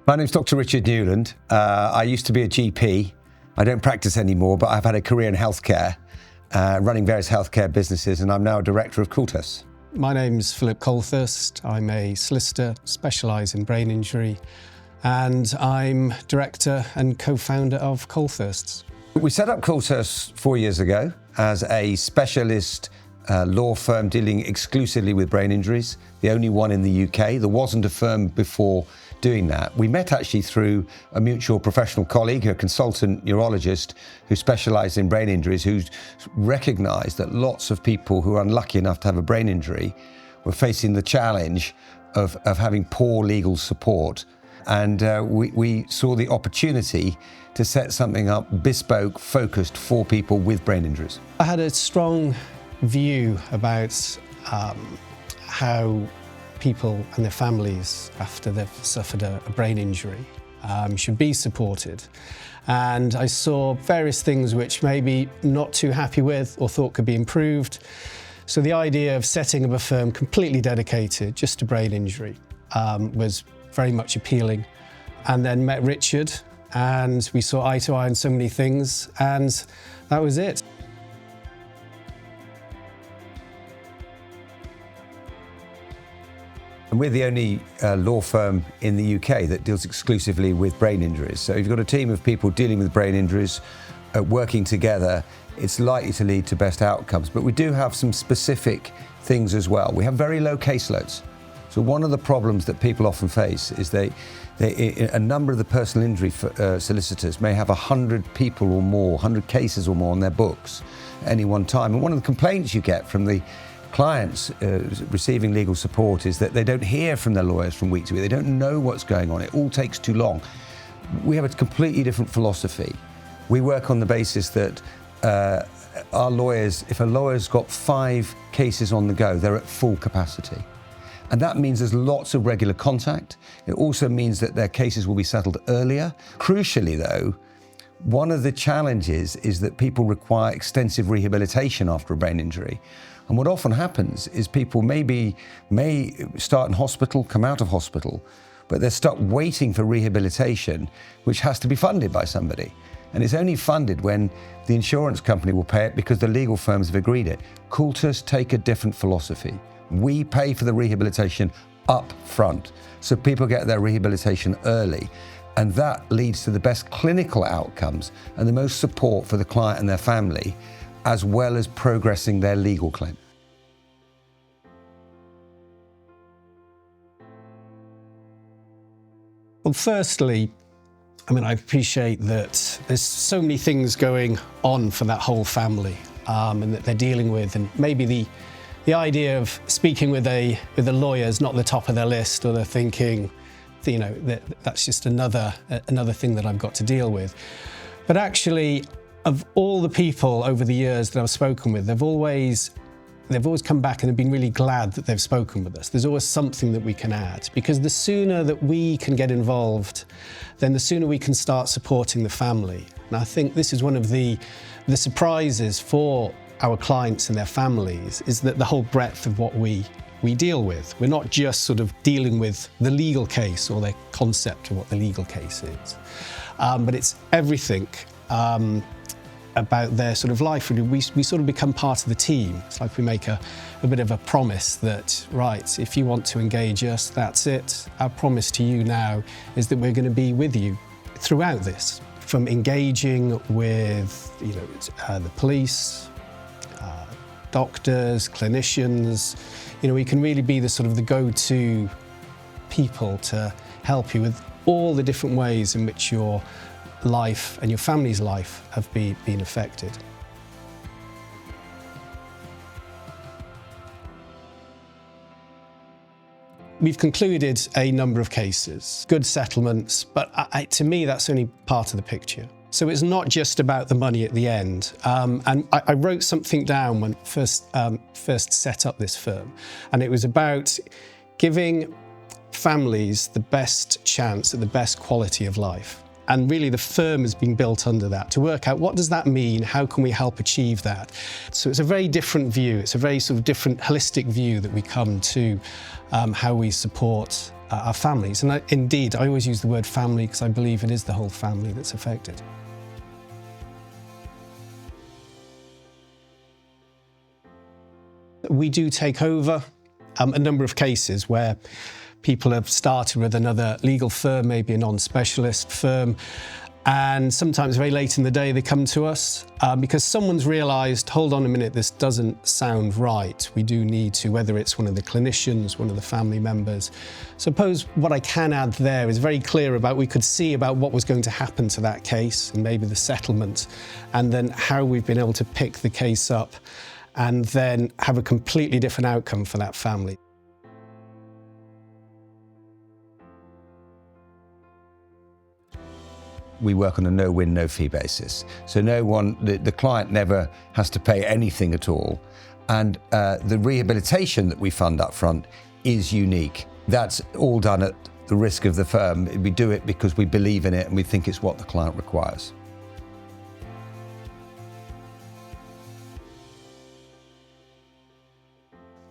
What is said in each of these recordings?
My name's Dr. Richard Newland. I used to be a GP. I don't practice anymore, but I've had a career in healthcare, running various healthcare businesses, and I'm now a director of Coulthursts. My name's Philip Coulthurst. I'm a solicitor, specialise in brain injury, and I'm director and co-founder of Coulthursts. We set up Coulthursts 4 years ago as a specialist law firm dealing exclusively with brain injuries, the only one in the UK. There wasn't a firm before doing that. We met actually through a mutual professional colleague, a consultant neurologist who specialised in brain injuries, who recognised that lots of people who are unlucky enough to have a brain injury were facing the challenge of having poor legal support. And we saw the opportunity to set something up bespoke, focused for people with brain injuries. I had a strong view about how people and their families, after they've suffered a brain injury, should be supported. And I saw various things which maybe not too happy with or thought could be improved. So the idea of setting up a firm completely dedicated just to brain injury was very much appealing. And then met Richard, and we saw eye to eye on so many things, and that was it. And we're the only law firm in the UK that deals exclusively with brain injuries. So if you've got a team of people dealing with brain injuries, working together, it's likely to lead to best outcomes. But we do have some specific things as well. We have very low caseloads. So one of the problems that people often face is a number of the personal injury solicitors may have 100 people or more, 100 cases or more on their books at any one time. And one of the complaints you get from the clients receiving legal support is that they don't hear from their lawyers from week to week. They don't know what's going on. It all takes too long. We have a completely different philosophy. We work on the basis that our lawyers, if a lawyer's got 5 cases on the go, they're at full capacity. And that means there's lots of regular contact. It also means that their cases will be settled earlier. Crucially though, one of the challenges is that people require extensive rehabilitation after a brain injury. And what often happens is people may start in hospital, come out of hospital, but they're stuck waiting for rehabilitation, which has to be funded by somebody. And it's only funded when the insurance company will pay it because the legal firms have agreed it. Coulthursts take a different philosophy. We pay for the rehabilitation up front, so people get their rehabilitation early. And that leads to the best clinical outcomes and the most support for the client and their family, as well as progressing their legal claim. Well, firstly, I appreciate that there's so many things going on for that whole family and that they're dealing with, and maybe the idea of speaking with a lawyer is not the top of their list, or they're thinking, you know, that's just another thing that I've got to deal with. But actually, of all the people over the years that I've spoken with, they've always come back and they've been really glad that they've spoken with us. There's always something that we can add, because the sooner that we can get involved, then the sooner we can start supporting the family. And I think this is one of the surprises for our clients and their families, is that the whole breadth of what we deal with. We're not just sort of dealing with the legal case or the concept of what the legal case is, but it's everything about their sort of life. We sort of become part of the team. It's like we make a bit of a promise that, right, if you want to engage us, that's it. Our promise to you now is that we're going to be with you throughout this, from engaging with the police, doctors, clinicians. We can really be the sort of the go-to people to help you with all the different ways in which your life and your family's life have been affected. We've concluded a number of cases, good settlements, but to me that's only part of the picture. So it's not just about the money at the end. And I wrote something down when first set up this firm, and it was about giving families the best chance at the best quality of life. And really the firm has been built under that, to work out what does that mean, how can we help achieve that. So it's a very different view, it's a very sort of different holistic view that we come to how we support are families. And indeed, I always use the word family because I believe it is the whole family that's affected. We do take over a number of cases where people have started with another legal firm, maybe a non-specialist firm, and sometimes very late in the day they come to us because someone's realised, hold on a minute, this doesn't sound right. We do need to, whether it's one of the clinicians, one of the family members. Suppose what I can add there is very clear about, we could see about what was going to happen to that case and maybe the settlement, and then how we've been able to pick the case up and then have a completely different outcome for that family. We work on a no-win, no-fee basis. So the client never has to pay anything at all. And the rehabilitation that we fund up front is unique. That's all done at the risk of the firm. We do it because we believe in it and we think it's what the client requires.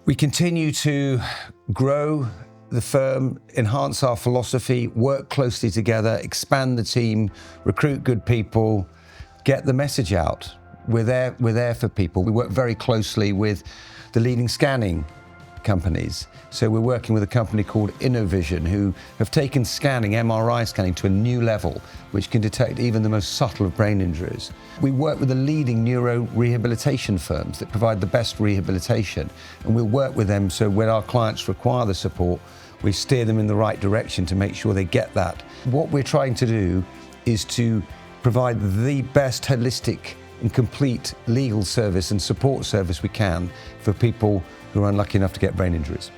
We continue to grow the firm, enhance our philosophy, work closely together, expand the team, recruit good people, get the message out. We're there for people. We work very closely with the leading scanning companies. So we're working with a company called Innovision, who have taken scanning, MRI scanning, to a new level, which can detect even the most subtle of brain injuries. We work with the leading neuro rehabilitation firms that provide the best rehabilitation, and we'll work with them so when our clients require the support, we steer them in the right direction to make sure they get that. What we're trying to do is to provide the best holistic and complete legal service and support service we can for people who are unlucky enough to get brain injuries.